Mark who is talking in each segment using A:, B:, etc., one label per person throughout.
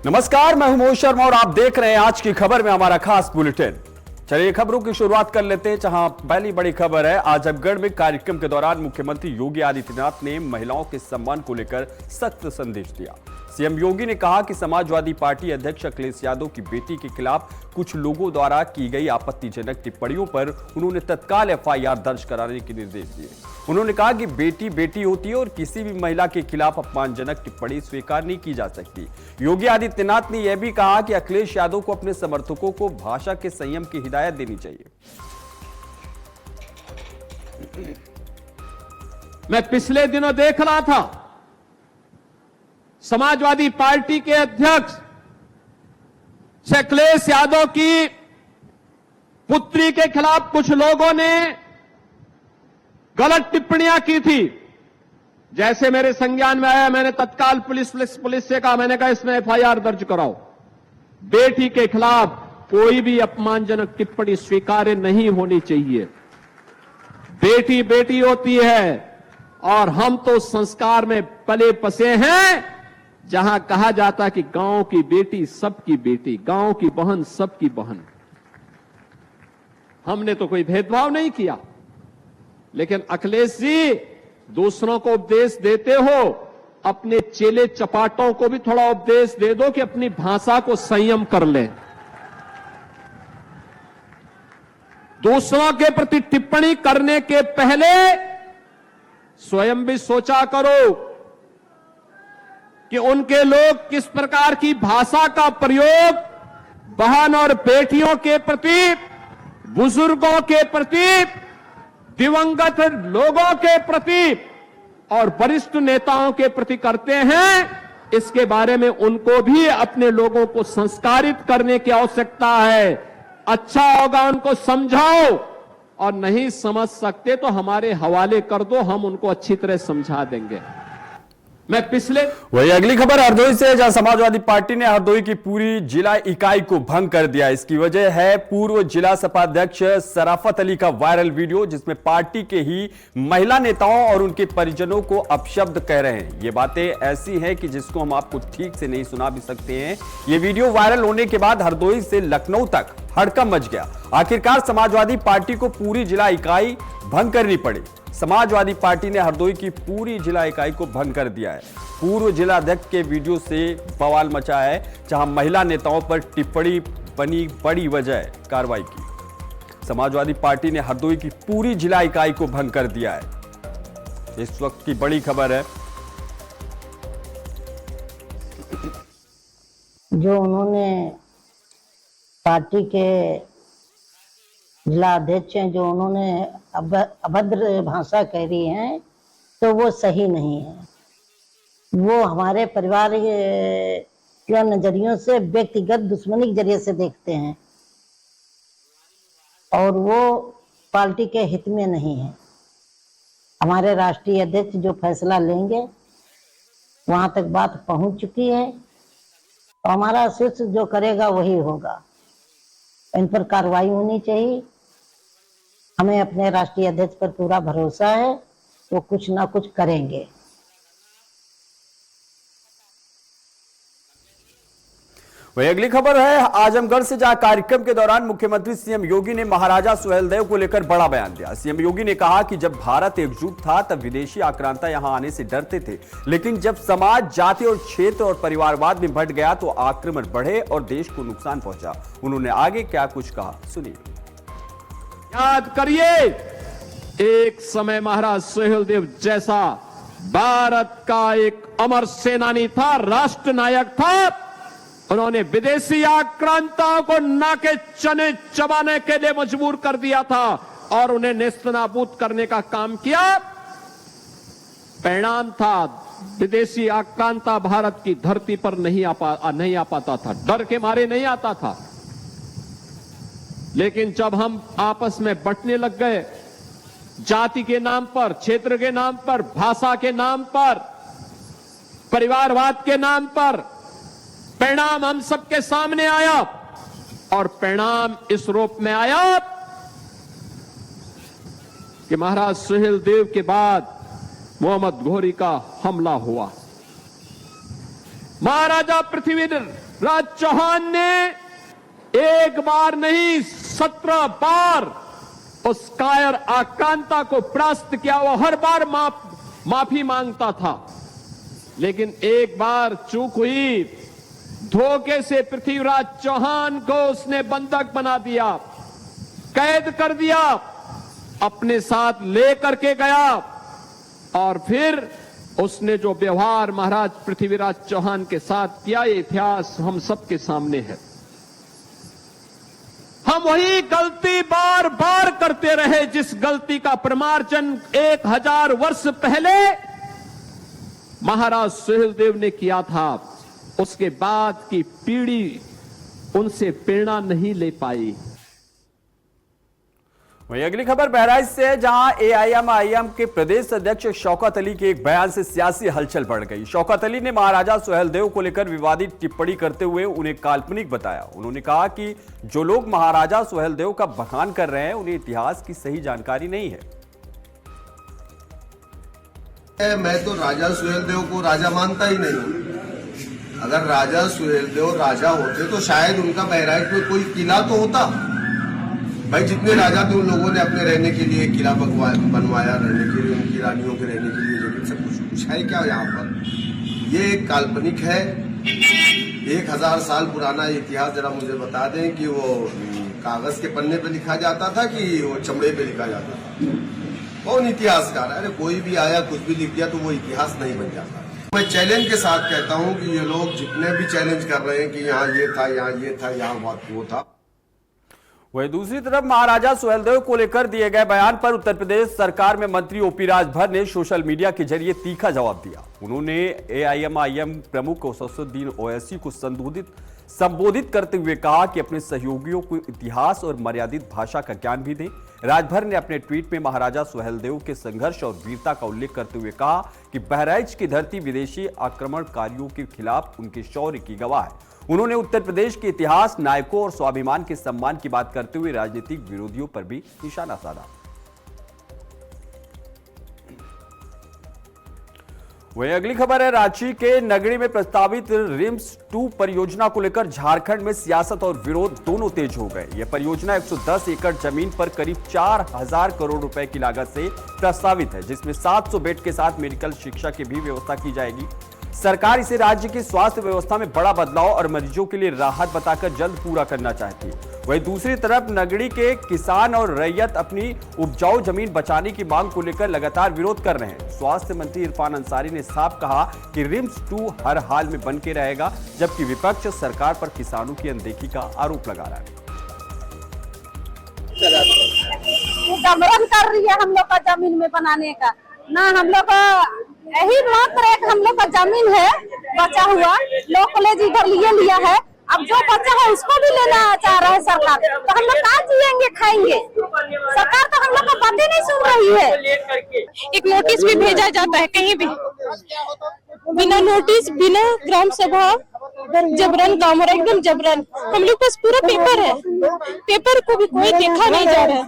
A: नमस्कार, मैं हूं मोहित शर्मा और आप देख रहे हैं आज की खबर में हमारा खास बुलेटिन। चलिए खबरों की शुरुआत कर लेते हैं। जहां पहली बड़ी खबर है, आजमगढ़ में कार्यक्रम के दौरान मुख्यमंत्री योगी आदित्यनाथ ने महिलाओं के सम्मान को लेकर सख्त संदेश दिया। सीएम योगी ने कहा कि समाजवादी पार्टी अध्यक्ष अखिलेश यादव की बेटी के खिलाफ कुछ लोगों द्वारा की गई आपत्तिजनक टिप्पणियों पर उन्होंने तत्काल एफआईआर दर्ज कराने के निर्देश दिए। उन्होंने कहा कि बेटी बेटी होती है और किसी भी महिला के खिलाफ अपमानजनक टिप्पणी स्वीकार नहीं की जा सकती। योगी आदित्यनाथ ने यह भी कहा कि अखिलेश यादव को अपने समर्थकों को भाषा के संयम की हिदायत देनी चाहिए।
B: मैं पिछले दिनों देख रहा था, समाजवादी पार्टी के अध्यक्ष अखिलेश यादव की पुत्री के खिलाफ कुछ लोगों ने गलत टिप्पणियां की थी। जैसे मेरे संज्ञान में आया, मैंने तत्काल पुलिस से कहा, मैंने कहा इसमें एफआईआर दर्ज कराओ। बेटी के खिलाफ कोई भी अपमानजनक टिप्पणी स्वीकार्य नहीं होनी चाहिए। बेटी बेटी होती है और हम तो संस्कार में पले बसे हैं, जहां कहा जाता कि गांव की बेटी सबकी बेटी, गांव की बहन सबकी बहन। हमने तो कोई भेदभाव नहीं किया, लेकिन अखिलेश जी दूसरों को उपदेश देते हो, अपने चेले चपाटों को भी थोड़ा उपदेश दे दो कि अपनी भाषा को संयम कर लें। दूसरों के प्रति टिप्पणी करने के पहले स्वयं भी सोचा करो कि उनके लोग किस प्रकार की भाषा का प्रयोग बहन और बेटियों के प्रति, बुजुर्गों के प्रति, दिवंगत लोगों के प्रति और वरिष्ठ नेताओं के प्रति करते हैं। इसके बारे में उनको भी अपने लोगों को संस्कारित करने की आवश्यकता है। अच्छा होगा उनको समझाओ, और नहीं समझ सकते तो हमारे हवाले कर दो, हम उनको अच्छी तरह समझा देंगे। मैं पिछले
A: वही अगली खबर हरदोई से, जहां समाजवादी पार्टी ने हरदोई की पूरी जिला इकाई को भंग कर दिया। इसकी वजह है पूर्व जिला सपा अध्यक्ष सराफत अली का वायरल वीडियो, जिसमें पार्टी के ही महिला नेताओं और उनके परिजनों को अपशब्द कह रहे हैं। ये बातें ऐसी हैं कि जिसको हम आपको ठीक से नहीं सुना भी सकते हैं। ये वीडियो वायरल होने के बाद हरदोई से लखनऊ तक हड़कंप मच गया। आखिरकार समाजवादी पार्टी को पूरी जिला इकाई भंग करनी पड़ी। समाजवादी पार्टी ने हरदोई की पूरी जिला इकाई को भंग कर दिया है। पूर्व जिला अध्यक्ष के वीडियो से बवाल मचा है, जहां महिला नेताओं पर टिप्पणी बनी बड़ी वजह कार्रवाई की। समाजवादी पार्टी ने हरदोई की पूरी जिला इकाई को भंग कर दिया है। इस वक्त की बड़ी खबर है,
C: जो उन्होंने पार्टी के जिला अध्यक्ष हैं, जो उन्होंने अभद्र भाषा कह रही है, तो वो सही नहीं है। वो हमारे परिवार के नजरियों से व्यक्तिगत दुश्मनी के जरिए से देखते हैं और वो पार्टी के हित में नहीं है। हमारे राष्ट्रीय अध्यक्ष जो फैसला लेंगे, वहां तक बात पहुंच चुकी है, तो हमारा शीर्ष जो करेगा वही होगा। इन पर कार्रवाई होनी चाहिए। हमें अपने राष्ट्रीय अध्यक्ष पर पूरा भरोसा है, वो कुछ ना कुछ करेंगे।
A: वही अगली खबर है आजमगढ़ से, जहां कार्यक्रम के दौरान मुख्यमंत्री सीएम योगी ने महाराजा सुहेलदेव को लेकर बड़ा बयान दिया। सीएम योगी ने कहा कि जब भारत एकजुट था तब विदेशी आक्रांता यहां आने से डरते थे, लेकिन जब समाज, जाति और क्षेत्र और परिवारवाद में बढ़ गया तो आक्रमण बढ़े और देश को नुकसान पहुंचा। उन्होंने आगे क्या कुछ कहा, सुनिए।
B: याद करिए, एक समय महाराज सुहेलदेव जैसा भारत का एक अमर सेनानी था, राष्ट्र नायक था। उन्होंने विदेशी आक्रांताओं को नाके चने चबाने के लिए मजबूर कर दिया था और उन्हें नेस्तनाबूद करने का काम किया। परिणाम था, विदेशी आक्रांता भारत की धरती पर नहीं आ पाता था, डर के मारे नहीं आता था। लेकिन जब हम आपस में बंटने लग गए, जाति के नाम पर, क्षेत्र के नाम पर, भाषा के नाम पर, परिवारवाद के नाम पर, परिणाम हम सबके सामने आया और परिणाम इस रूप में आया कि महाराज सुहेलदेव के बाद मोहम्मद घोरी का हमला हुआ। महाराजा पृथ्वीराज चौहान ने एक बार नहीं 17 बार उस कायर आक्रांता को परास्त किया। वो हर बार माफी मांगता था, लेकिन एक बार चूक हुई। धोखे से पृथ्वीराज चौहान को उसने बंधक बना दिया, कैद कर दिया, अपने साथ लेकर के गया, और फिर उसने जो व्यवहार महाराज पृथ्वीराज चौहान के साथ किया, ये इतिहास हम सबके सामने है। हम वही गलती बार बार करते रहे जिस गलती का प्रमार्जन 1000 वर्ष पहले महाराज सुहेलदेव ने किया था। उसके बाद की पीढ़ी उनसे प्रेरणा नहीं ले पाई।
A: वहीं अगली खबर बहराइच से है, जहां एआईएमआईएम के प्रदेश अध्यक्ष शौकत अली के एक बयान से सियासी हलचल बढ़ गई। शौकत अली ने महाराजा सुहेलदेव को लेकर विवादित टिप्पणी करते हुए उन्हें काल्पनिक बताया। उन्होंने कहा कि जो लोग महाराजा सुहेलदेव का बखान कर रहे हैं उन्हें इतिहास की सही जानकारी नहीं है।
D: मैं तो राजा सुहेलदेव को राजा मानता ही नहीं हूं। अगर राजा सुहेलदेव राजा होते तो शायद उनका बहराइच में कोई किला तो होता। भाई जितने राजा थे उन लोगों ने अपने रहने के लिए किला बनवाया, रहने के लिए, उनकी रानियों के रहने के लिए जमीन, सब कुछ है क्या यहाँ पर? ये एक काल्पनिक है। 1000 साल पुराना इतिहास जरा मुझे बता दें कि वो कागज के पन्ने पे लिखा जाता था कि वो चमड़े पे लिखा जाता था? कौन इतिहासकार? अरे कोई भी आया कुछ भी लिख दिया तो वो इतिहास नहीं बन जाता। मैं चैलेंज के साथ कहता हूँ कि ये लोग जितने भी चैलेंज कर रहे हैं कि यहाँ ये था, यहाँ ये था, यहाँ वो था।
A: वहीं दूसरी तरफ महाराजा सुहेलदेव को लेकर दिए गए बयान पर उत्तर प्रदेश सरकार में मंत्री ओपी राजभर ने सोशल मीडिया के जरिए तीखा जवाब दिया। उन्होंने एआईएमआईएम प्रमुख असदुद्दीन ओवैसी को संबोधित करते हुए कहा कि अपने सहयोगियों को इतिहास और मर्यादित भाषा का ज्ञान भी दें। राजभर ने अपने ट्वीट में महाराजा सुहेलदेव के संघर्ष और वीरता का उल्लेख करते हुए कहा कि बहराइच की धरती विदेशी आक्रमणकारियों के खिलाफ उनके शौर्य की गवाह है। उन्होंने उत्तर प्रदेश के इतिहास, नायकों और स्वाभिमान के सम्मान की बात करते हुए राजनीतिक विरोधियों पर भी निशाना साधा। वहीं अगली खबर है, रांची के नगरी में प्रस्तावित रिम्स 2 परियोजना को लेकर झारखंड में सियासत और विरोध दोनों तेज हो गए। यह परियोजना 110 एकड़ जमीन पर करीब 4000 करोड़ रुपए की लागत से प्रस्तावित है, जिसमें 700 बेड के साथ मेडिकल शिक्षा की भी व्यवस्था की जाएगी। सरकार इसे राज्य की स्वास्थ्य व्यवस्था में बड़ा बदलाव और मरीजों के लिए राहत बताकर जल्द पूरा करना चाहती है। वहीं दूसरी तरफ नगरी के किसान और रैयत अपनी उपजाऊ जमीन बचाने की मांग को लेकर लगातार विरोध कर रहे हैं। स्वास्थ्य मंत्री इरफान अंसारी ने साफ कहा कि रिम्स 2 हर हाल में बन के रहेगा, जबकि विपक्ष सरकार पर किसानों की अनदेखी का आरोप लगा रहा है।
E: गबरन कर रही है हम लोग का जमीन में बनाने का, ना हम लोग का यही मात्र एक हम लोग का जमीन है बचा हुआ, लॉ कॉलेज इधर लिया है। अब जो बचा है उसको भी लेना चाह रहा है सरकार, तो हम लोग कहाँ जिएंगे खाएंगे? सरकार तो हम लोग का बातें नहीं सुन रही है।
F: एक नोटिस भी भेजा जाता है कहीं भी बिना नोटिस, बिना ग्राम सभा, जबरन काम और एकदम जबरन। हम लोग पास पूरा पेपर है, पेपर को भी कोई देखा नहीं जा रहा है।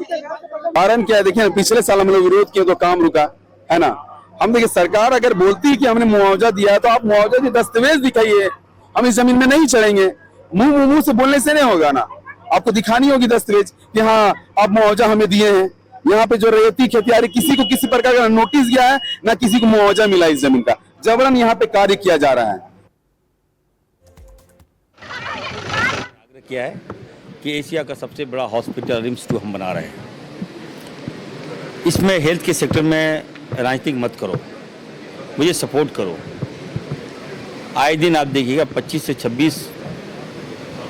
G: कारण क्या है? देखिए पिछले साल हम लोग विरोध किया तो काम रुका है ना। हम देखिए सरकार अगर बोलती है कि हमने मुआवजा दिया है तो आप मुआवजा के दस्तावेज दिखाइए। हम इस जमीन में नहीं चढ़ेंगे, मुंह से बोलने से नहीं होगा ना। आपको दिखानी होगी दस्तावेज कि हाँ आप मुआवजा हमें दिए हैं। यहाँ पे जो रैयती खेतियारी किसी को किसी प्रकार का नोटिस गया है ना किसी को मुआवजा मिला इस जमीन का, जबरन यहाँ पे कार्य किया जा रहा है।
H: आग्रह किया है कि एशिया का सबसे बड़ा हॉस्पिटल रिम्स 2 हम बना रहे हैं। इसमें हेल्थ के सेक्टर में राजनीतिक मत करो, मुझे सपोर्ट करो। आए दिन आप देखिएगा 25 से 26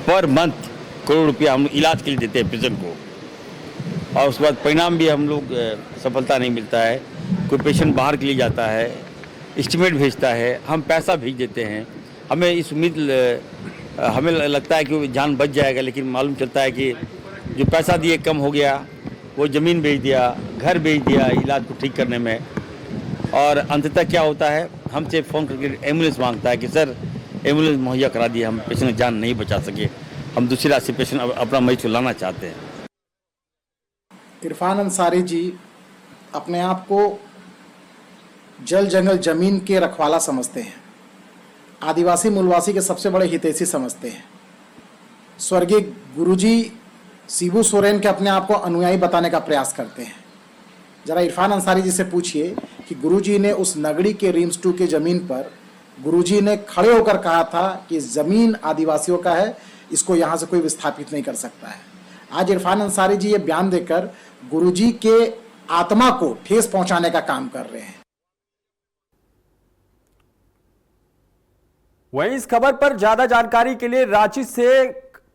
H: पर मंथ करोड़ रुपया हम इलाज के लिए देते हैं पेशेंट को, और उसके बाद परिणाम भी हम लोग सफलता नहीं मिलता है। कोई पेशेंट बाहर के लिए जाता है, एस्टिमेट भेजता है, हम पैसा भेज देते हैं। हमें इस उम्मीद हमें लगता है कि वो जान बच जाएगा, लेकिन मालूम चलता है कि जो पैसा दिए कम हो गया, वो ज़मीन बेच दिया, घर बेच दिया इलाज को ठीक करने में। और अंततः क्या होता है, हमसे फ़ोन करके एम्बुलेंस मांगता है कि सर एम्बुलेंस मुहैया करा दिए, हम पेशेंट की जान नहीं बचा सके, हम दूसरी रात से पेशेंट अपना मरीज को लाना चाहते हैं।
I: इरफान अंसारी जी अपने आप को जल जंगल ज़मीन के रखवाला समझते हैं आदिवासी मूलवासी के सबसे बड़े हितैषी समझते हैं। स्वर्गीय गुरुजी शिबू सोरेन के अपने आप को अनुयायी बताने का प्रयास करते हैं। जरा इरफान अंसारी जी से पूछिए कि गुरुजी ने उस नगड़ी के रिम्स 2 की जमीन पर गुरुजी ने खड़े होकर कहा था कि जमीन आदिवासियों का है, इसको यहाँ से कोई विस्थापित नहीं कर सकता है। आज इरफान अंसारी जी ये बयान देकर गुरुजी के आत्मा को ठेस पहुंचाने का काम कर रहे हैं।
A: वहीं इस खबर पर ज्यादा जानकारी के लिए रांची से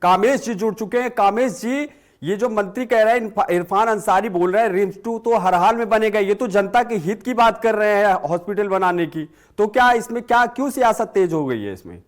A: कामेश जी जुड़ चुके हैं। कामेश जी, ये जो मंत्री कह रहे हैं, इरफान अंसारी बोल रहे हैं रिम्स 2 तो हर हाल में बनेगा, ये तो जनता के हित की बात कर रहे हैं हॉस्पिटल बनाने की, तो क्या इसमें क्यों सियासत तेज हो गई है इसमें?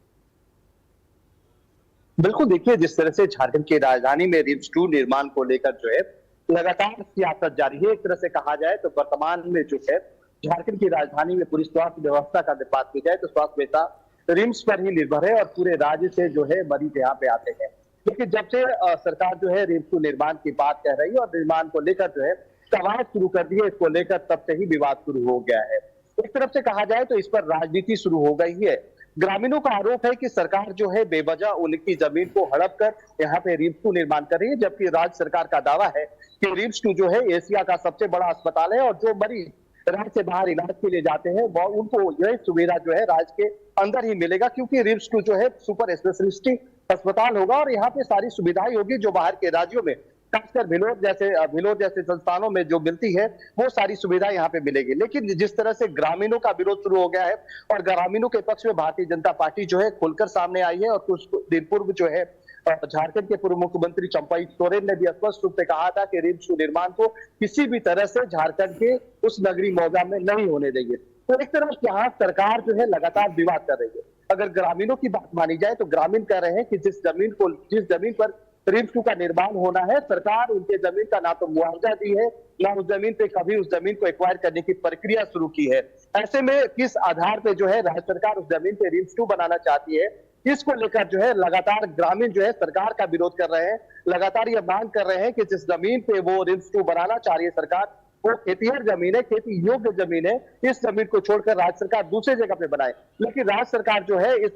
J: बिल्कुल, देखिए जिस तरह से झारखंड की राजधानी में रिम्स 2 निर्माण को लेकर जो है लगातार सियासत जारी है। एक तरह से कहा जाए तो वर्तमान में जो है झारखंड की राजधानी में पूरी स्वास्थ्य व्यवस्था का बात की जाए तो स्वास्थ्य व्यवस्था रिम्स पर ही निर्भर है और पूरे राज्य से जो है मरीज यहाँ पे आते हैं। लेकिन जब से सरकार जो है रिम्स 2 निर्माण की बात कह रही है और निर्माण को लेकर जो है सवाल शुरू कर दिए, इसको लेकर तब से ही विवाद शुरू हो गया है। एक तरफ से कहा जाए तो इस पर राजनीति शुरू हो गई है। ग्रामीणों का आरोप है कि सरकार जो है बेवजह उनकी जमीन को हड़प कर यहाँ पे रिम्स 2 निर्माण कर रही है, जबकि राज्य सरकार का दावा है कि रिम्स 2 जो है एशिया का सबसे बड़ा अस्पताल है और जो मरीज राज्य से बाहर इलाज के लिए जाते हैं वो उनको यह सुविधा जो है राज्य के अंदर ही मिलेगा, क्योंकि रिम्स 2 जो है सुपर स्पेशलिस्ट अस्पताल होगा और यहाँ पे सारी सुविधाएं होगी जो बाहर के राज्यों में खासकर भिलोर जैसे संस्थानों में जो मिलती है वो सारी सुविधा यहाँ पे मिलेगी। लेकिन जिस तरह से ग्रामीणों का विरोध शुरू हो गया है और ग्रामीणों के पक्ष में भारतीय जनता पार्टी जो है खुलकर सामने आई है और कुछ दिन पूर्व जो है झारखंड के पूर्व मुख्यमंत्री चंपाई सोरेन ने भी स्पष्ट रूप से कहा था कि रिम्स 2 निर्माण को किसी भी तरह से झारखंड के उस नगरी मौजा में नहीं होने देंगे। तो एक तरफ यहाँ सरकार जो है लगातार विवाद कर रही है। अगर ग्रामीणों की बात मानी जाए तो ग्रामीण कह रहे हैं कि जिस जमीन पर रिम्स 2 का निर्माण होना है, सरकार उनके जमीन का ना तो मुआवजा दी है, ना उस जमीन पे कभी उस जमीन को एक्वायर करने की प्रक्रिया शुरू की है। ऐसे में किस आधार पे जो है राज्य सरकार उस जमीन पे रिम्स 2 बनाना चाहती है, इसको लेकर जो है लगातार ग्रामीण जो है सरकार का विरोध कर रहे हैं। लगातार ये मांग कर रहे हैं कि जिस जमीन पे वो रिम्स 2 बनाना चाह रही है सरकार, वो खेतीहर जमीन है, खेती योग्य जमीन है, इस जमीन को छोड़कर राज्य सरकार दूसरी जगह पे बनाए। लेकिन राज्य सरकार जो है इस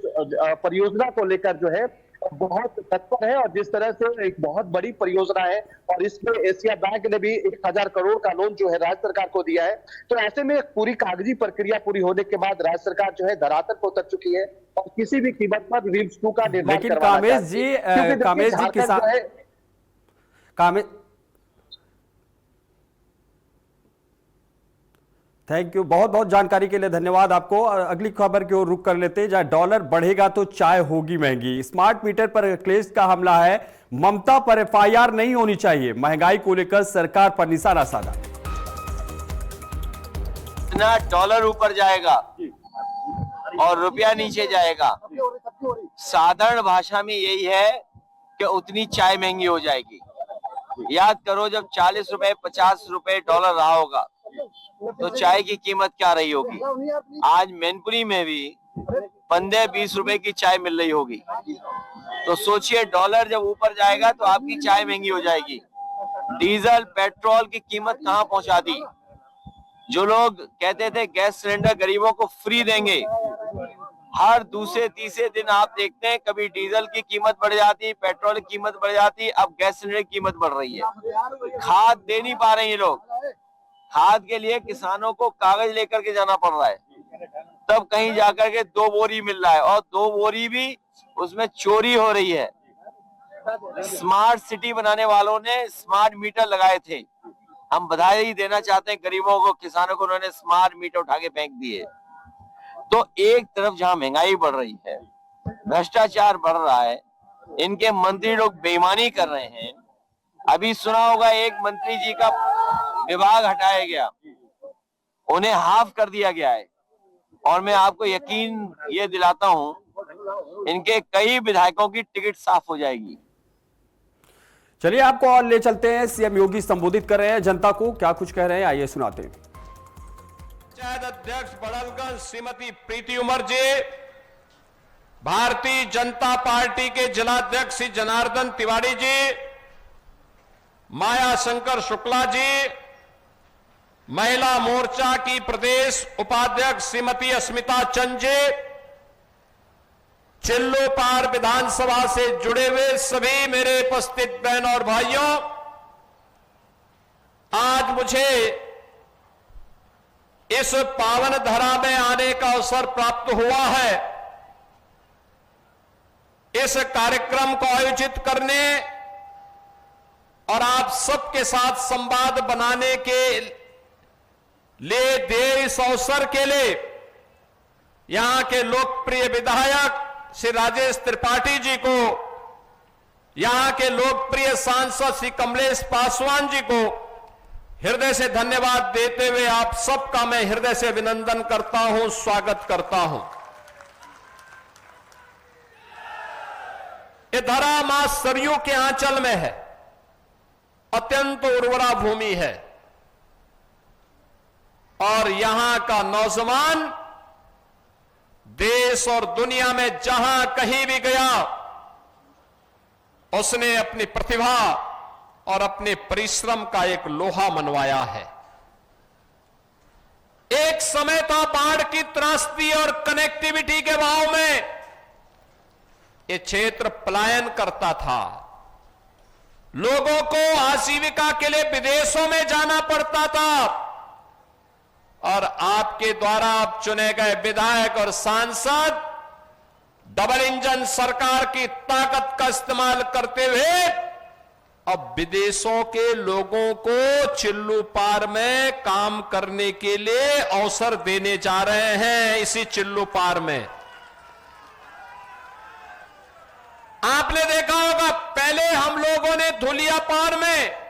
J: परियोजना को लेकर जो है बहुत तत्पर है और जिस तरह से एक बहुत बड़ी परियोजना है और इसमें एशिया बैंक ने भी 1000 करोड़ का लोन जो है राज्य सरकार को दिया है। तो ऐसे में पूरी कागजी प्रक्रिया पूरी होने के बाद राज्य सरकार जो है धरातल पर उतर चुकी है और किसी भी कीमत पर रिम्स 2 का निर्माण करवाना चाहती है।
A: कामेश जी किसान थैंक यू, बहुत बहुत जानकारी के लिए धन्यवाद आपको। अगली खबर की ओर रुख कर लेते हैं, जहां डॉलर बढ़ेगा तो चाय होगी महंगी। स्मार्ट मीटर पर अखिलेश का हमला है, ममता पर एफआईआर नहीं होनी चाहिए, महंगाई को लेकर सरकार पर निशाना साधा।
K: ना डॉलर ऊपर जाएगा और रुपया नीचे जाएगा, साधारण भाषा में यही है कि उतनी चाय महंगी हो जाएगी। याद करो जब 40 रुपए 50 रुपए डॉलर रहा होगा तो चाय की कीमत क्या रही होगी। आज मैनपुरी में भी 15-20 रुपए की चाय मिल रही होगी। तो सोचिए डॉलर जब ऊपर जाएगा तो आपकी चाय महंगी हो जाएगी। डीजल पेट्रोल की कीमत कहां पहुंचा दी। जो लोग कहते थे गैस सिलेंडर गरीबों को फ्री देंगे, हर दूसरे तीसरे दिन आप देखते हैं कभी डीजल की कीमत बढ़ जाती, पेट्रोल की कीमत बढ़ जाती, अब गैस सिलेंडर की कीमत बढ़ रही है। खाद दे नहीं पा रहे हैं ये लोग, खाद के लिए किसानों को कागज लेकर के जाना पड़ रहा है, तब कहीं जाकर के 2 बोरी मिल रहा है और 2 बोरी भी उसमें चोरी हो रही है। स्मार्ट सिटी बनाने वालों ने स्मार्ट मीटर लगाए थे, हम बधाई देना चाहते हैं गरीबों को, किसानों को, उन्होंने स्मार्ट मीटर उठा के फेंक दिए। तो एक तरफ जहां महंगाई बढ़ रही है, भ्रष्टाचार बढ़ रहा है, इनके मंत्री लोग बेईमानी कर रहे हैं। अभी सुना होगा एक मंत्री जी का विभाग हटाया गया, उन्हें हाफ कर दिया गया है और मैं आपको यकीन ये दिलाता हूं इनके कई विधायकों की टिकट साफ हो जाएगी।
A: चलिए आपको और ले चलते हैं, सीएम योगी संबोधित कर रहे हैं जनता को, क्या कुछ कह रहे हैं आइए सुनाते हैं।
B: पंचायत अध्यक्ष बड़लगंज श्रीमती प्रीति उमर जी, भारतीय जनता पार्टी के जिलाध्यक्ष श्री जनार्दन तिवारी जी, माया शंकर शुक्ला जी, महिला मोर्चा की प्रदेश उपाध्यक्ष श्रीमती अस्मिता चंद जी, चिल्लूपार विधानसभा से जुड़े हुए सभी मेरे उपस्थित बहन और भाइयों, आज मुझे इस पावन धरा में आने का अवसर प्राप्त हुआ है। इस कार्यक्रम को आयोजित करने और आप सबके साथ संवाद बनाने के लिए दिए इस अवसर के लिए यहां के लोकप्रिय विधायक श्री राजेश त्रिपाठी जी को, यहां के लोकप्रिय सांसद श्री कमलेश पासवान जी को हृदय से धन्यवाद देते हुए आप सबका मैं हृदय से अभिनंदन करता हूं, स्वागत करता हूं। ये धरा मां सरयू के आंचल में है, अत्यंत उर्वरा भूमि है और यहां का नौजवान देश और दुनिया में जहां कहीं भी गया उसने अपनी प्रतिभा और अपने परिश्रम का एक लोहा मनवाया है। एक समय था बाढ़ की त्रासदी और कनेक्टिविटी के भाव में ये क्षेत्र पलायन करता था। लोगों को आजीविका के लिए विदेशों में जाना पड़ता था और आपके द्वारा आप चुने गए विधायक और सांसद डबल इंजन सरकार की ताकत का इस्तेमाल करते हुए अब विदेशों के लोगों को चिल्लूपार में काम करने के लिए अवसर देने जा रहे हैं। इसी चिल्लूपार में आपने देखा होगा, पहले हम लोगों ने धुलियापार में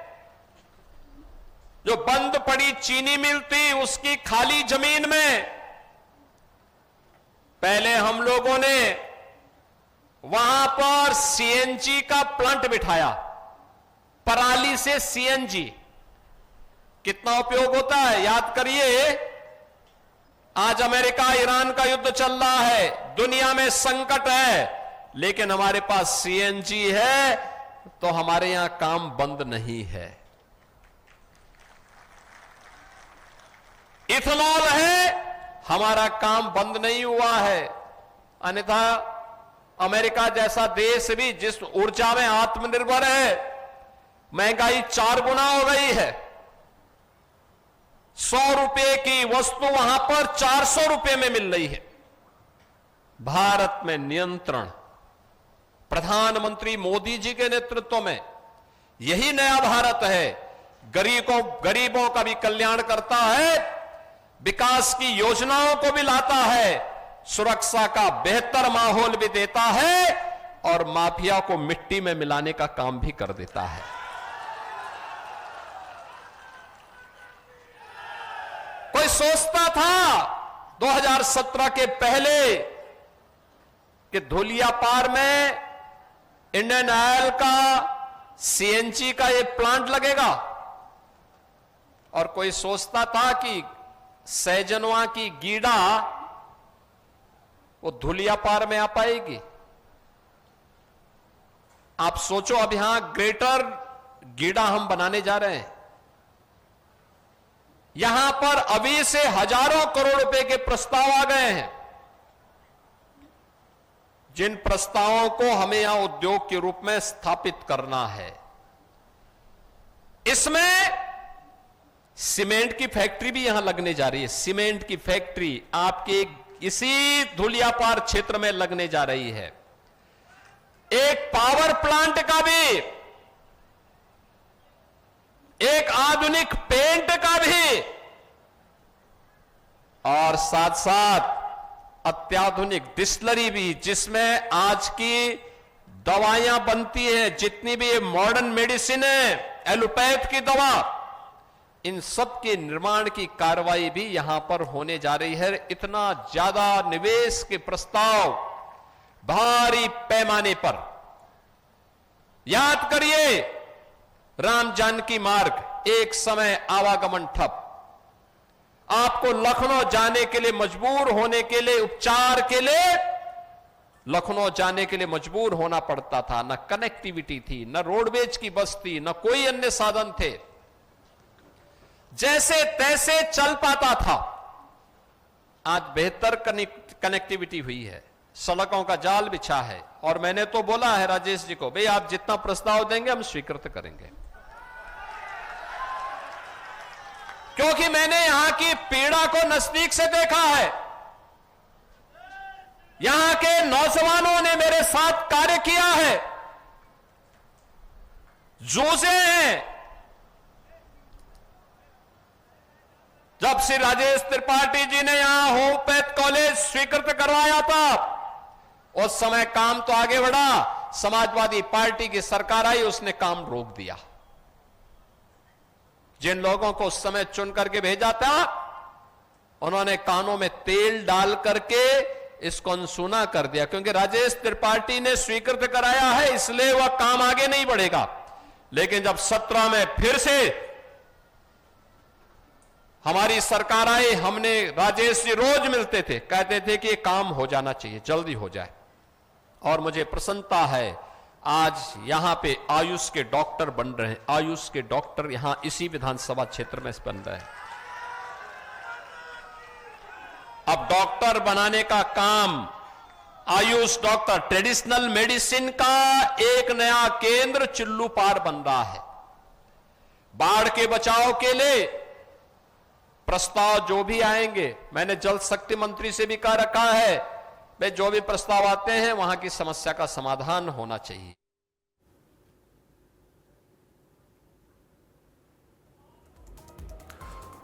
B: जो बंद पड़ी चीनी मिल थी उसकी खाली जमीन में पहले हम लोगों ने वहां पर सीएनजी का प्लांट बिठाया। पराली से सीएनजी कितना उपयोग होता है याद करिए। आज अमेरिका ईरान का युद्ध चल रहा है, दुनिया में संकट है, लेकिन हमारे पास सीएनजी है तो हमारे यहां काम बंद नहीं है। इथेनॉल है, हमारा काम बंद नहीं हुआ है। अन्यथा अमेरिका जैसा देश भी जिस ऊर्जा में आत्मनिर्भर है, महंगाई 4 गुना हो गई है। 100 रुपए की वस्तु वहां पर 400 रुपए में मिल रही है। भारत में नियंत्रण प्रधानमंत्री मोदी जी के नेतृत्व में, यही नया भारत है। गरीबों का भी कल्याण करता है, विकास की योजनाओं को भी लाता है, सुरक्षा का बेहतर माहौल भी देता है और माफिया को मिट्टी में मिलाने का काम भी कर देता है। कोई सोचता था 2017 के पहले कि धुलियापार में इंडियन ऑयल का सीएनजी का ये प्लांट लगेगा, और कोई सोचता था कि सैजनवा की गीड़ा वो धुलियापार में आ पाएगी। आप सोचो, अब यहां ग्रेटर गीड़ा हम बनाने जा रहे हैं। यहां पर अभी से हजारों करोड़ रुपए के प्रस्ताव आ गए हैं, जिन प्रस्तावों को हमें यहां उद्योग के रूप में स्थापित करना है। इसमें सीमेंट की फैक्ट्री भी यहां लगने जा रही है। सीमेंट की फैक्ट्री आपके इसी धुलियापार क्षेत्र में लगने जा रही है। एक पावर प्लांट का भी, एक आधुनिक पेंट का भी, और साथ साथ अत्याधुनिक डिस्टिलरी भी, जिसमें आज की दवाइयां बनती हैं, जितनी भी मॉडर्न मेडिसिन है, एलोपैथ की दवा, इन सब के निर्माण की कार्रवाई भी यहां पर होने जा रही है। इतना ज्यादा निवेश के प्रस्ताव भारी पैमाने पर। याद करिए, राम जानकी मार्ग, एक समय आवागमन ठप। आपको लखनऊ जाने के लिए मजबूर होने के लिए, उपचार के लिए लखनऊ जाने के लिए मजबूर होना पड़ता था। न कनेक्टिविटी थी, न रोडवेज की बस थी, न कोई अन्य साधन थे। जैसे तैसे चल पाता था। आज बेहतर कनेक्टिविटी हुई है।
L: सड़कों का जाल बिछा है। और मैंने तो बोला है राजेश जी को, भाई आप जितना प्रस्ताव देंगे हम स्वीकृत करेंगे, क्योंकि मैंने यहां की पीड़ा को नजदीक से देखा है। यहां के नौजवानों ने मेरे साथ कार्य किया है, जूझे हैं। जब श्री राजेश त्रिपाठी जी ने यहां होम्योपैथ कॉलेज स्वीकृत करवाया था, उस समय काम तो आगे बढ़ा, समाजवादी पार्टी की सरकार आई, उसने काम रोक दिया। जिन लोगों को उस समय चुन करके भेजा था, उन्होंने कानों में तेल डाल करके इसको अनसुना कर दिया, क्योंकि राजेश त्रिपाठी ने स्वीकृत कराया है, इसलिए वह काम आगे नहीं बढ़ेगा। लेकिन जब 17 में फिर से हमारी सरकार आई, हमने राजेश जी रोज मिलते थे, कहते थे कि ये काम हो जाना चाहिए, जल्दी हो जाए। और मुझे प्रसन्नता है, आज यहां पे आयुष के डॉक्टर बन रहे हैं। आयुष के डॉक्टर यहां इसी विधानसभा क्षेत्र में बन रहे हैं। अब डॉक्टर बनाने का काम, आयुष डॉक्टर, ट्रेडिशनल मेडिसिन का एक नया केंद्र चिल्लू पार बन रहा है। बाढ़ के बचाव के लिए प्रस्ताव जो भी आएंगे, मैंने जल शक्ति मंत्री से भी कह रखा है, भाई जो भी प्रस्ताव आते हैं वहां की समस्या का समाधान होना चाहिए।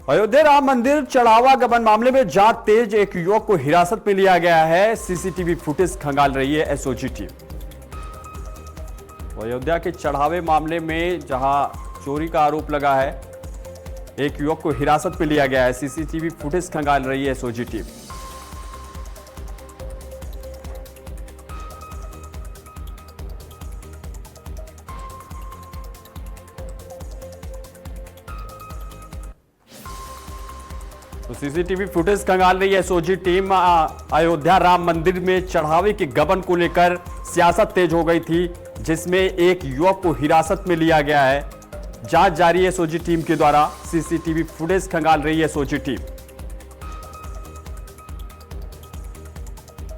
A: अयोध्या राम मंदिर चढ़ावा गबन मामले में जांच तेज, एक युवक को हिरासत में लिया गया है। सीसीटीवी फुटेज खंगाल रही है एसओजी टीम। अयोध्या के चढ़ावे मामले में जहां चोरी का आरोप लगा है, एक युवक को हिरासत में लिया गया है। सीसीटीवी फुटेज खंगाल रही है एसओजी टीम। तो सीसीटीवी फुटेज खंगाल रही है एसओजी टीम। अयोध्या राम मंदिर में चढ़ावे के गबन को लेकर सियासत तेज हो गई थी, जिसमें एक युवक को हिरासत में लिया गया है। जांच जारी है एसओजी टीम के द्वारा। सीसीटीवी फुटेज खंगाल रही है एसओजी टीम।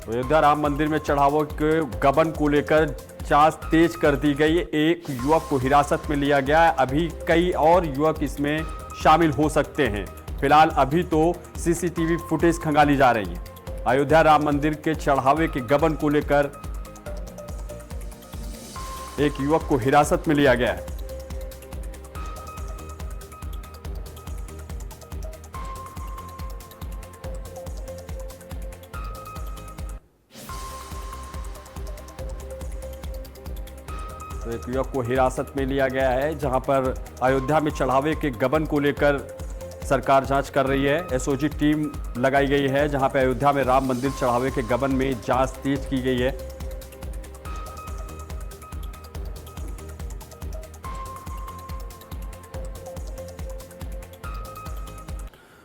A: अयोध्या राम मंदिर में चढ़ावों के गबन को लेकर जांच तेज कर दी गई। एक युवक को हिरासत में लिया गया है। अभी कई और युवक इसमें शामिल हो सकते हैं। फिलहाल अभी तो सीसीटीवी फुटेज खंगाली जा रही है। अयोध्या राम मंदिर के चढ़ावे के गबन को लेकर एक युवक को हिरासत में लिया गया है। तो एक युवक को हिरासत में लिया गया है, जहां पर अयोध्या में चढ़ावे के गबन को लेकर सरकार जांच कर रही है। एसओजी टीम लगाई गई है, जहां पर अयोध्या में राम मंदिर चढ़ावे के गबन में जांच तेज की गई है।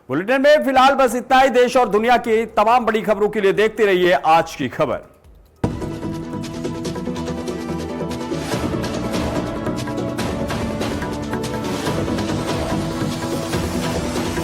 A: बुलेटिन में फिलहाल बस इतना ही। देश और दुनिया की तमाम बड़ी खबरों के लिए देखते रहिए आज की खबर।